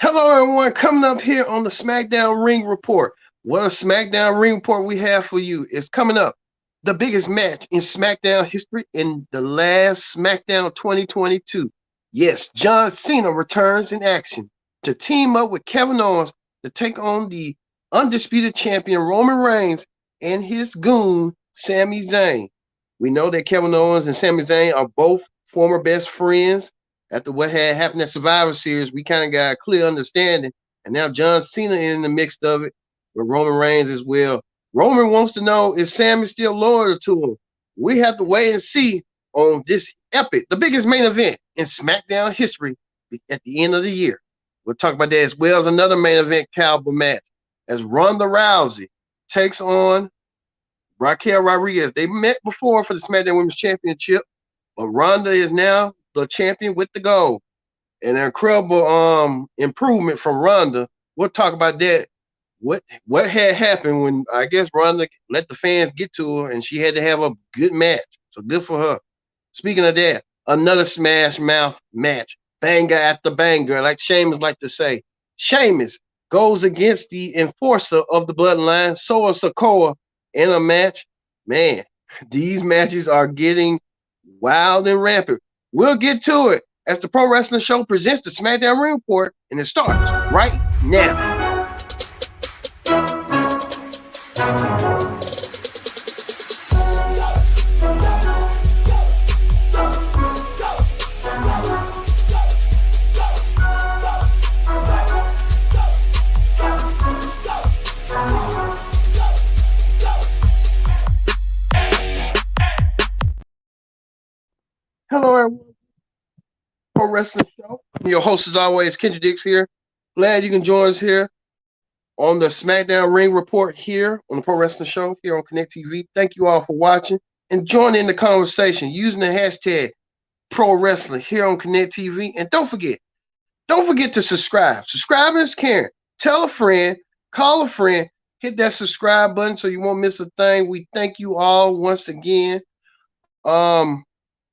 Hello, everyone. Coming up here on the SmackDown Ring Report. What a SmackDown Ring Report we have for you is coming up. The biggest match in SmackDown history in the last SmackDown 2022. Yes, John Cena returns in action to team up with Kevin Owens to take on the Undisputed Champion Roman Reigns and his goon, Sami Zayn. We know that Kevin Owens and Sami Zayn are both former best friends. After what had happened at Survivor Series, we kind of got a clear understanding. And now John Cena in the mix of it with Roman Reigns as well. Roman wants to know, is Sami still loyal to him? We have to wait and see on this epic, the biggest main event in SmackDown history at the end of the year. We'll talk about that as well as another main event caliber match as Ronda Rousey takes on Raquel Rodriguez. They met before for the SmackDown Women's Championship, but Ronda is now the champion with the gold. An incredible improvement from Ronda. We'll talk about that. What had happened when I guess Ronda let the fans get to her and she had to have a good match. So good for her. Speaking of that, another smash mouth match. Banger after banger, like Sheamus like to say. Sheamus goes against the enforcer of the bloodline, Solo Sikoa, in a match. Man, these matches are getting wild and rampant. We'll get to it as the Pro Wrestling Show presents the SmackDown Ring Report, and it starts right now. Hello, everyone. Pro Wrestling Show. Your host, as always, Kendra Dix here. Glad you can join us here on the SmackDown Ring Report here on the Pro Wrestling Show here on Connect TV. Thank you all for watching and joining in the conversation using the hashtag Pro Wrestling here on Connect TV. And don't forget to subscribe. Subscribing is caring. Tell a friend, call a friend, hit that subscribe button so you won't miss a thing. We thank you all once again.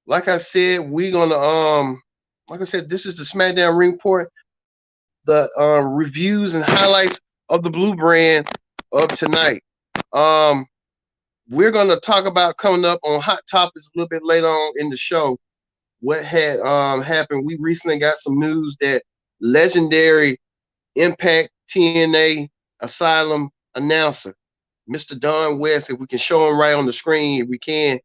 Like I said, we're gonna this is the SmackDown Ring Report, the reviews and highlights of the blue brand of tonight. We're gonna talk about coming up on Hot Topics a little bit later on in the show. What had happened? We recently got some news that legendary Impact TNA Asylum announcer, Mr. Don West, if we can show him right on the screen, if we can.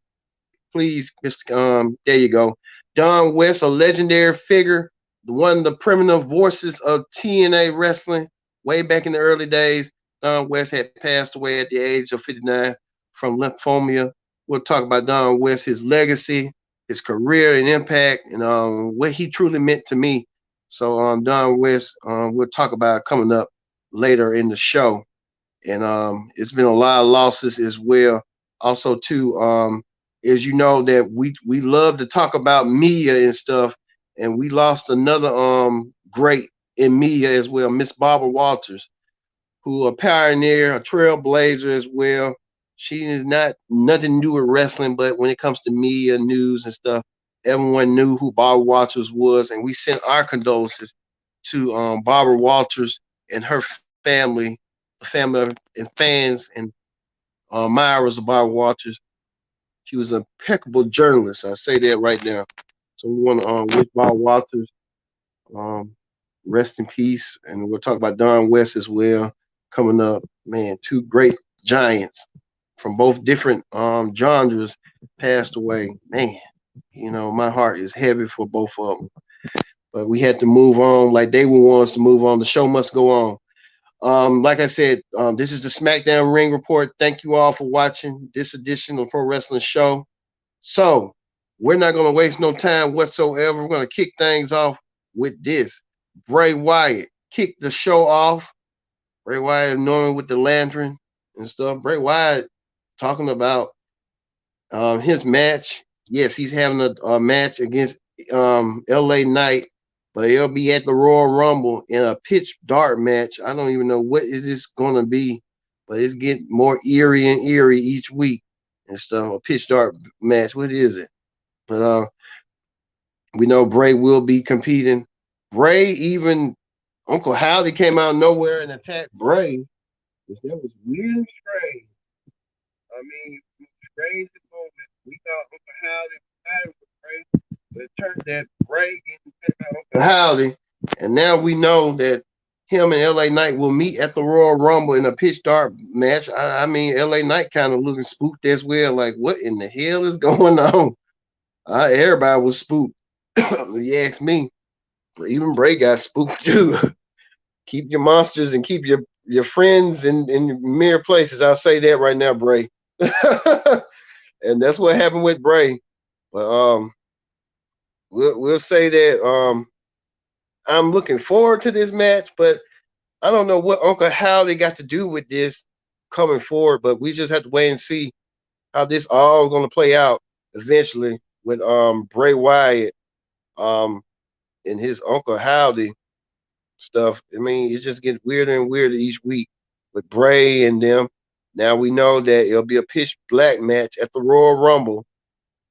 Please, Mr. There you go. Don West, a legendary figure, one of the primitive voices of TNA wrestling way back in the early days. Don West had passed away at the age of 59 from lymphoma. We'll talk about Don West, his legacy, his career and impact, and what he truly meant to me. So Don West, we'll talk about coming up later in the show. And it's been a lot of losses as well. Also, too, as you know, that we love to talk about media and stuff, and we lost another great in media as well, Miss Barbara Walters, who a pioneer, a trailblazer as well. She is not nothing to do with wrestling, but when it comes to media, news and stuff, everyone knew who Barbara Walters was, and we sent our condolences to Barbara Walters and her family, the family and fans and admirers of Barbara Walters. She was an impeccable journalist. I say that right now. So we want to wish Bob Walters rest in peace. And we'll talk about Don West as well coming up. Man, two great giants from both different genres passed away. Man, my heart is heavy for both of them. But we had to move on like they want us to move on. The show must go on. Like I said, this is the SmackDown Ring Report. Thank you all for watching this edition of Pro Wrestling Show. So we're not going to waste no time whatsoever. We're going to kick things off with this. Bray Wyatt kicked the show off. Bray Wyatt, Norman with the lantern and stuff. Bray Wyatt talking about his match. Yes, he's having a match against LA Knight. But it'll be at the Royal Rumble in a pitch dark match. I don't even know what it is going to be, but it's getting more eerie and eerie each week and stuff. A pitch dark match. What is it? But we know Bray will be competing. Bray even Uncle Howdy came out of nowhere and attacked Bray. That was weird and strange. I mean, strange at the moment. We thought Uncle Howdy was fighting with Bray, but it turned that Bray getting attacked by Uncle Howdy. And now we know that him and LA Knight will meet at the Royal Rumble in a pitch dark match. I mean, LA Knight kind of looking spooked as well. Like, what in the hell is going on? Everybody was spooked. You ask me. Even Bray got spooked too. Keep your monsters and keep your friends in mere places. I'll say that right now, Bray. And that's what happened with Bray. But we'll say that I'm looking forward to this match, but I don't know what Uncle Howdy got to do with this coming forward, but we just have to wait and see how this all going to play out eventually with Bray Wyatt and his Uncle Howdy stuff. I mean, it just gets weirder and weirder each week with Bray and them. Now we know that it'll be a pitch black match at the Royal Rumble.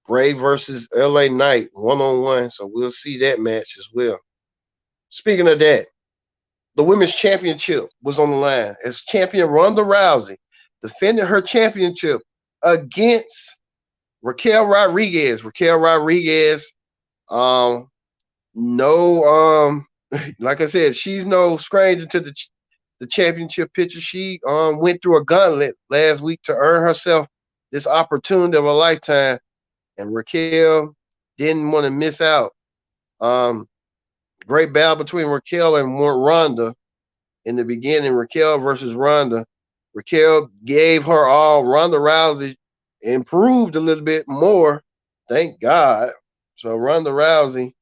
Bray versus LA Knight 1-on-1. So we'll see that match as well. Speaking of that, the women's championship was on the line as champion Ronda Rousey defended her championship against Raquel Rodriguez. Raquel Rodriguez, like I said, she's no stranger to the championship picture. She went through a gauntlet last week to earn herself this opportunity of a lifetime, and Raquel didn't want to miss out. Great battle between Raquel and Ronda in the beginning. Raquel versus Ronda. Raquel gave her all. Ronda Rousey improved a little bit more, thank God. So Ronda Rousey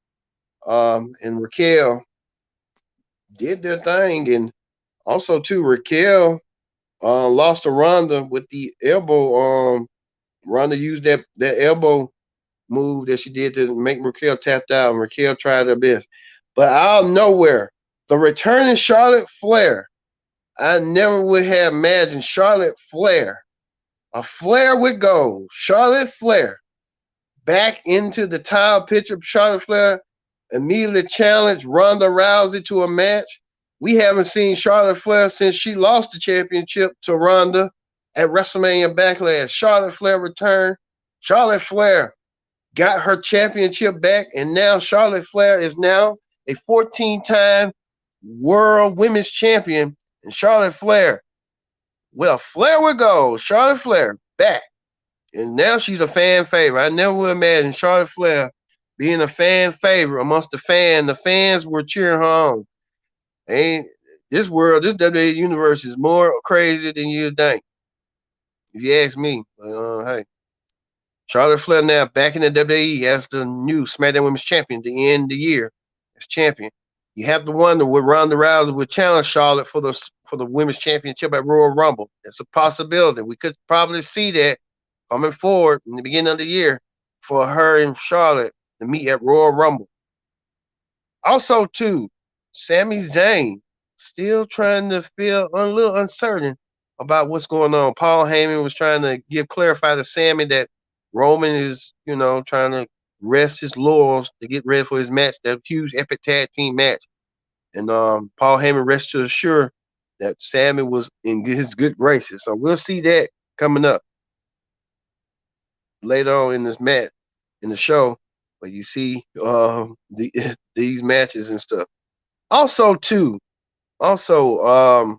and Raquel did their thing, and also too Raquel lost to Ronda with the elbow. Ronda used that elbow move that she did to make Raquel tapped out, and Raquel tried her best. But out of nowhere, the returning Charlotte Flair. I never would have imagined Charlotte Flair, a Flair with gold, Charlotte Flair, back into the title picture. Charlotte Flair immediately challenged Ronda Rousey to a match. We haven't seen Charlotte Flair since she lost the championship to Ronda at WrestleMania Backlash. Charlotte Flair returned. Charlotte Flair got her championship back, and now Charlotte Flair is now a 14-time world women's champion. And Charlotte Flair, well, Flair would go. Charlotte Flair back. And now she's a fan favorite. I never would imagine Charlotte Flair being a fan favorite amongst the fans. The fans were cheering her on. And this world, this WWE universe is more crazy than you think, if you ask me. But, hey, Charlotte Flair now back in the WWE as the new SmackDown Women's Champion at the end of the year as champion. You have to wonder would Ronda Rousey would challenge Charlotte for the Women's Championship at Royal Rumble. That's a possibility. We could probably see that coming forward in the beginning of the year for her and Charlotte to meet at Royal Rumble. Also, too, Sami Zayn still trying to feel a little uncertain about what's going on. Paul Heyman was trying to clarify to Sami that Roman is, trying to rest his laurels to get ready for his match, that huge epic tag team match. And Paul Heyman rested assured that Sami was in his good graces. So we'll see that coming up later on in this match, in the show. But you see these matches and stuff. Also, too, the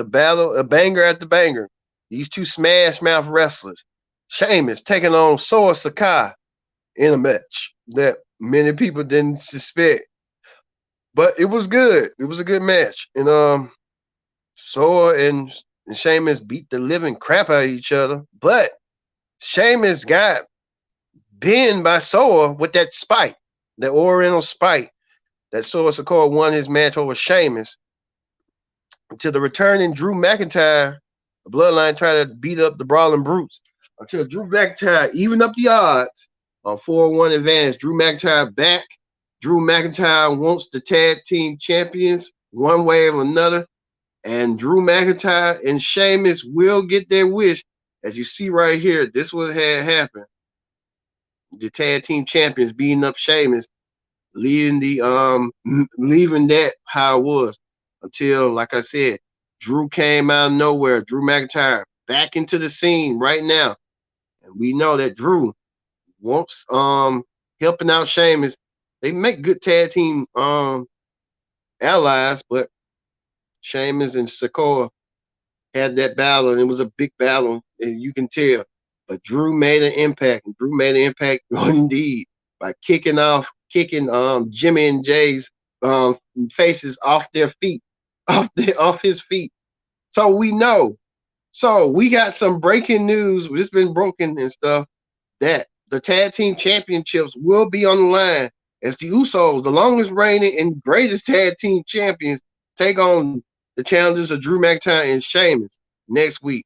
battle, a banger at the banger. These two smash mouth wrestlers, Sheamus taking on Sora Sakai in a match that many people didn't suspect. But it was good. It was a good match. And Sora and Sheamus beat the living crap out of each other. But Sheamus got pinned by Sora with that spite, that Oriental spite. That Sora Sakai won his match over Sheamus. Until the returning Drew McIntyre, the Bloodline tried to beat up the Brawling Brutes. Until Drew McIntyre evened up the odds on 4-1 advantage. Drew McIntyre back. Drew McIntyre wants the tag team champions one way or another. And Drew McIntyre and Sheamus will get their wish. As you see right here, this was had happened. The tag team champions beating up Sheamus. leaving that how it was until, like I said, Drew came out of nowhere. Drew McIntyre back into the scene right now, and we know that Drew wants helping out Sheamus. They make good tag team allies, but Sheamus and Sikoa had that battle, and it was a big battle, and you can tell. But Drew made an impact, and Drew made an impact indeed by kicking Jimmy and Jay's faces off their feet, off his feet. So we know. So we got some breaking news. It's been broken and stuff that the tag team championships will be on the line as the Usos, the longest reigning and greatest tag team champions, take on the challengers of Drew McIntyre and Sheamus next week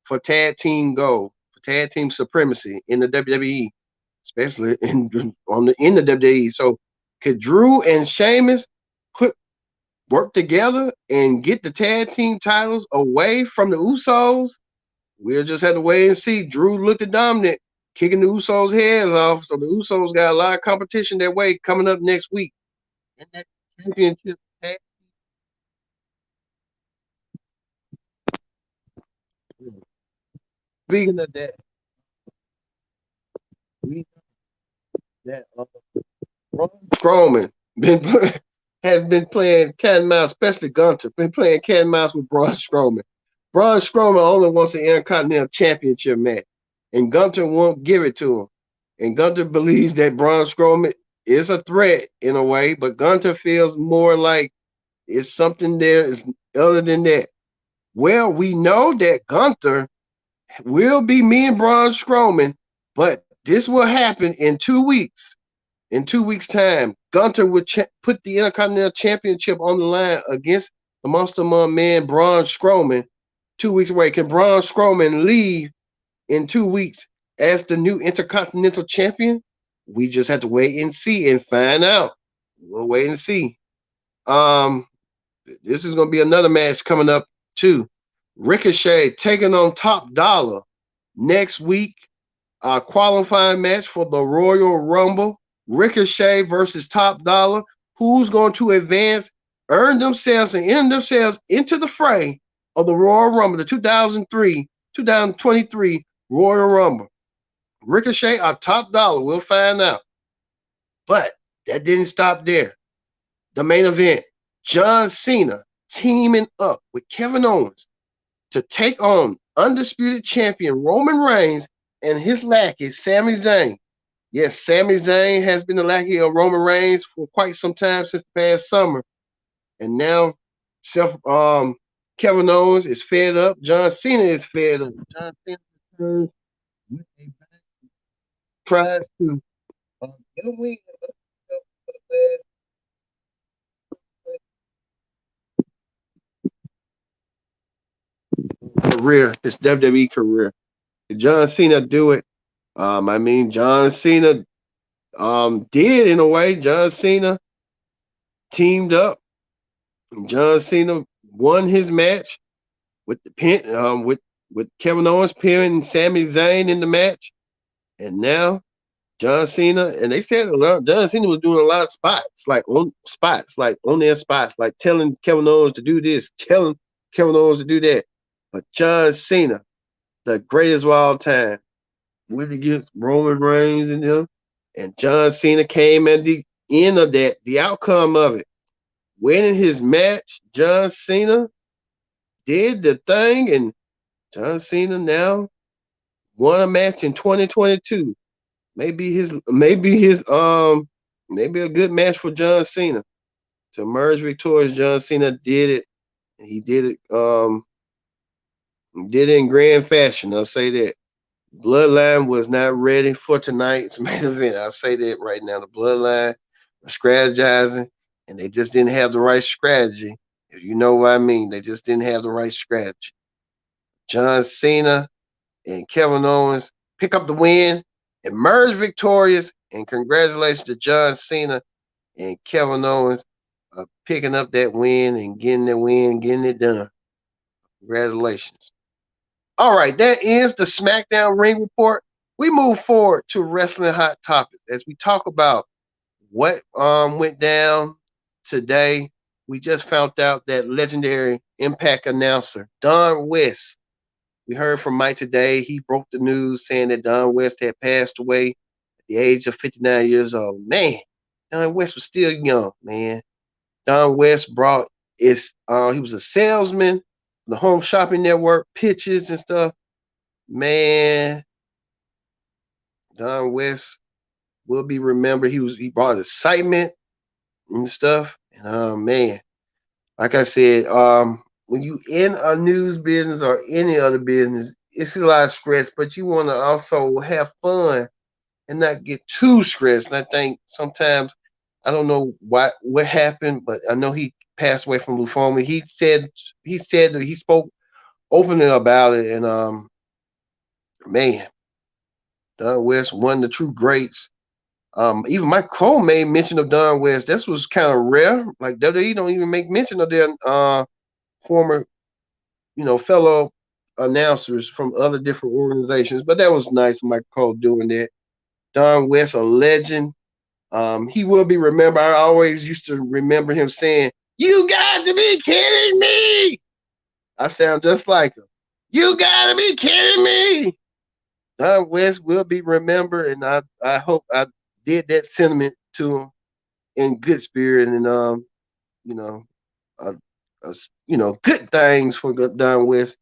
for tag team gold, for tag team supremacy in the WWE, especially in the WWE. So could Drew and Sheamus work together and get the tag team titles away from the Usos? We'll just have to wait and see. Drew looked dominant, kicking the Usos' heads off. So the Usos got a lot of competition that way coming up next week. And that championship. Speaking of that, we that Braun Strowman has been playing cat and mouse, especially Gunter, been playing cat and mouse with Braun Strowman. Braun Strowman only wants an Intercontinental Championship match, and Gunter won't give it to him. And Gunter believes that Braun Strowman is a threat in a way, but Gunter feels more like it's something there other than that. Well, we know that Gunter will be me and Braun Strowman, but this will happen in 2 weeks. In 2 weeks' time, Gunter would put the Intercontinental Championship on the line against the Monster Man Braun Strowman 2 weeks away. Can Braun Strowman leave in 2 weeks as the new Intercontinental Champion? We just have to wait and see and find out. We'll wait and see. This is going to be another match coming up too. Ricochet taking on Top Dollar next week. Qualifying match for the Royal Rumble. Ricochet versus Top Dollar. Who's going to advance, earn themselves, and enter themselves into the fray of the Royal Rumble, the 2023 Royal Rumble? Ricochet or Top Dollar, we'll find out. But that didn't stop there. The main event, John Cena teaming up with Kevin Owens to take on Undisputed Champion Roman Reigns and his lackey, Sami Zayn. Yes, Sami Zayn has been the lackey of Roman Reigns for quite some time since the past summer. And now Kevin Owens is fed up. John Cena is fed up. John Cena returns with a back, tries to get a win for the career, his WWE career. Did John Cena do it? John Cena did in a way. John Cena teamed up. John Cena won his match with the pin with Kevin Owens pinning Sami Zayn in the match, and now John Cena, and they said John Cena was doing a lot of spots, like on their spots, like telling Kevin Owens to do this, telling Kevin Owens to do that. But John Cena, the greatest of all time, went against Roman Reigns and him, and John Cena came at the end of that, the outcome of it. Winning his match, John Cena did the thing, and John Cena now won a match in 2022. Maybe a good match for John Cena to emerge victorious. John Cena did it, and he did it in grand fashion. I'll say that. Bloodline was not ready for tonight's main event. I'll say that right now. The Bloodline were strategizing, and they just didn't have the right strategy. If you know what I mean, they just didn't have the right strategy. John Cena and Kevin Owens pick up the win, emerge victorious, and congratulations to John Cena and Kevin Owens picking up that win and getting it done. Congratulations. All right, that ends the SmackDown Ring Report. We move forward to Wrestling Hot Topics as we talk about what went down today. We just found out that legendary Impact announcer Don West. We heard from Mike today. He broke the news saying that Don West had passed away at the age of 59 years old. Man, Don West was still young, man. Don West brought he was a salesman, the Home Shopping Network, pitches and stuff. Man, Don West will be remembered. He brought excitement and stuff. And man, like I said, when you in a news business or any other business, it's a lot of stress, but you want to also have fun and not get too stressed. And I think sometimes I don't know what happened, but I know he passed away from lymphoma. He said that he spoke openly about it, and man, Don West, one of the true greats. Even Mike Cole made mention of Don West. This was kind of rare. Like WWE don't even make mention of their former, fellow announcers from other different organizations. But that was nice, Mike Cole doing that. Don West, a legend. He will be remembered. I always used to remember him saying, "You got to be kidding me!" I sound just like him. You got to be kidding me! Don West will be remembered, and I hope I did that sentiment to him in good spirit, and you know, uh, good things for Don West.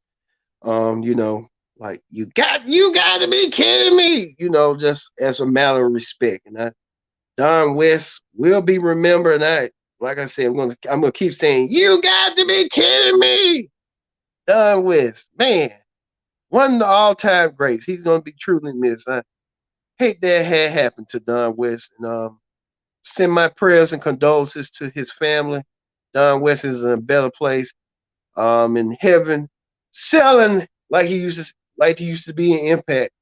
Like you got to be kidding me, just as a matter of respect. And Don West will be remembered. And like I said, I'm gonna keep saying, you got to be kidding me. Don West, man, one of the all-time greats. He's gonna be truly missed. I hate that had happened to Don West. And send my prayers and condolences to his family. Don West is in a better place, in heaven, selling like he used to be in Impact.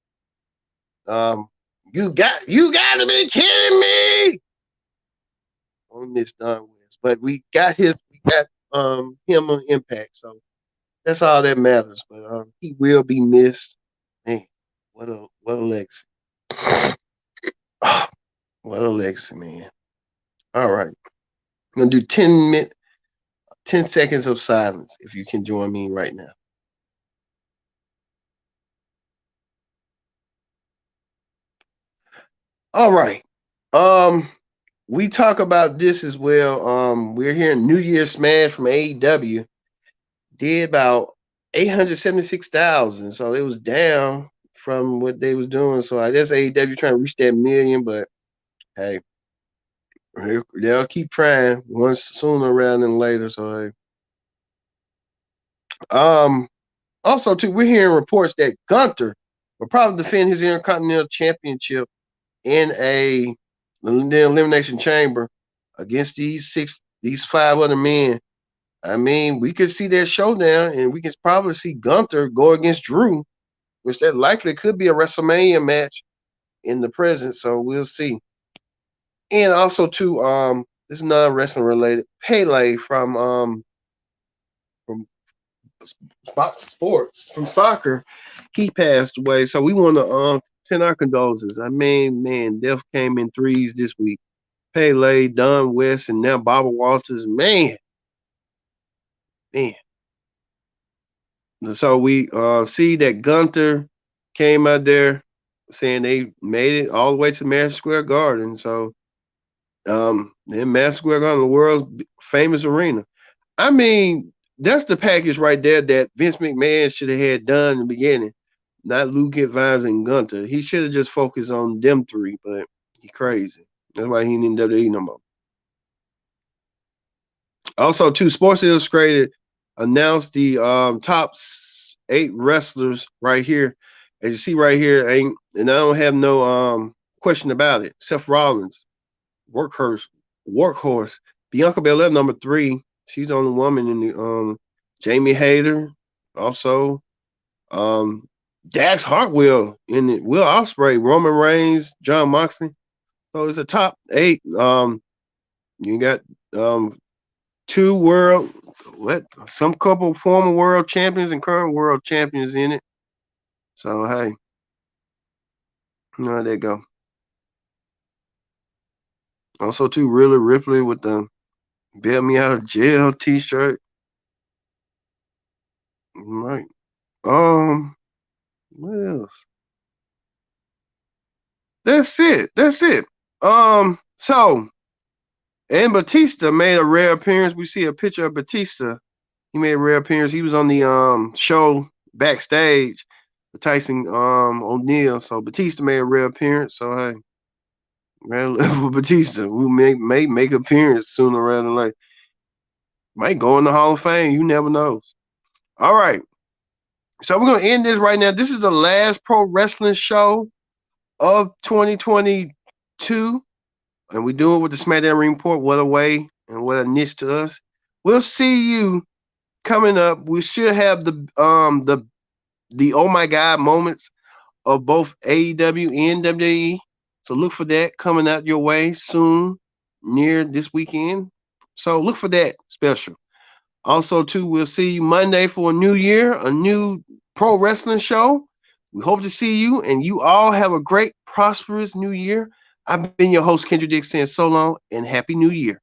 Um, you got to be kidding me. On this Don West, but we got him on Impact, so that's all that matters. But he will be missed. Man, what a legacy. What a legacy, man. All right. I'm gonna do 10 seconds of silence if you can join me right now. All right. We talk about this as well. We're hearing New Year's Smash from AEW did about 876,000, so it was down from what they was doing. So I guess AEW trying to reach that million, but hey, they'll keep trying once sooner rather than later. So hey. Also too, we're hearing reports that Gunther will probably defend his Intercontinental Championship in the Elimination Chamber against these five other men. I mean, we could see that showdown, and we could probably see Gunther go against Drew, which that likely could be a WrestleMania match in the present. So we'll see. And also too, this is non-wrestling related. Pele from sports, from soccer, he passed away. So we want to send our condolences. I mean, man, death came in threes this week. Pele, Don West, and now Barbara Walters. Man. So we see that Gunther came out there saying they made it all the way to Madison Square Garden. So in Madison Square Garden, the world's famous arena. I mean, that's the package right there that Vince McMahon should have had done in the beginning. Not Luke Vines and Gunther. He should have just focused on them three, but he crazy. That's why he ain't in WWE no more. Also, too, Sports Illustrated announced the top 8 wrestlers right here. As you see right here, and I don't have no question about it. Seth Rollins, workhorse. Bianca Belair, number 3. She's the only woman in the Jamie Hayter, also Dax Hartwell in it, Will Ospreay, Roman Reigns, John Moxley. So it's a top 8. You got 2 some couple former world champions and current world champions in it. So hey, there you go. Also, too, Really Ripley with the "Bail Me Out of Jail" T-shirt. Right. What else? That's it. That's it. So and Batista made a rare appearance. We see a picture of Batista. He made a rare appearance. He was on the show backstage with Tyson O'Neil. So Batista made a rare appearance. So hey, man, for Batista, who may make an appearance sooner rather than later. Might go in the Hall of Fame. You never know. All right. So we're gonna end this right now. This is the last pro wrestling show of 2022. And we do it with the SmackDown Ring Report. What a way and what a niche to us. We'll see you coming up. We should have the oh my god moments of both AEW and WWE. So look for that coming out your way soon, near this weekend. So look for that special. Also, too, we'll see you Monday for a new year, a new pro wrestling show. We hope to see you, and you all have a great, prosperous new year. I've been your host, Kendra Dick, saying so long and Happy New Year.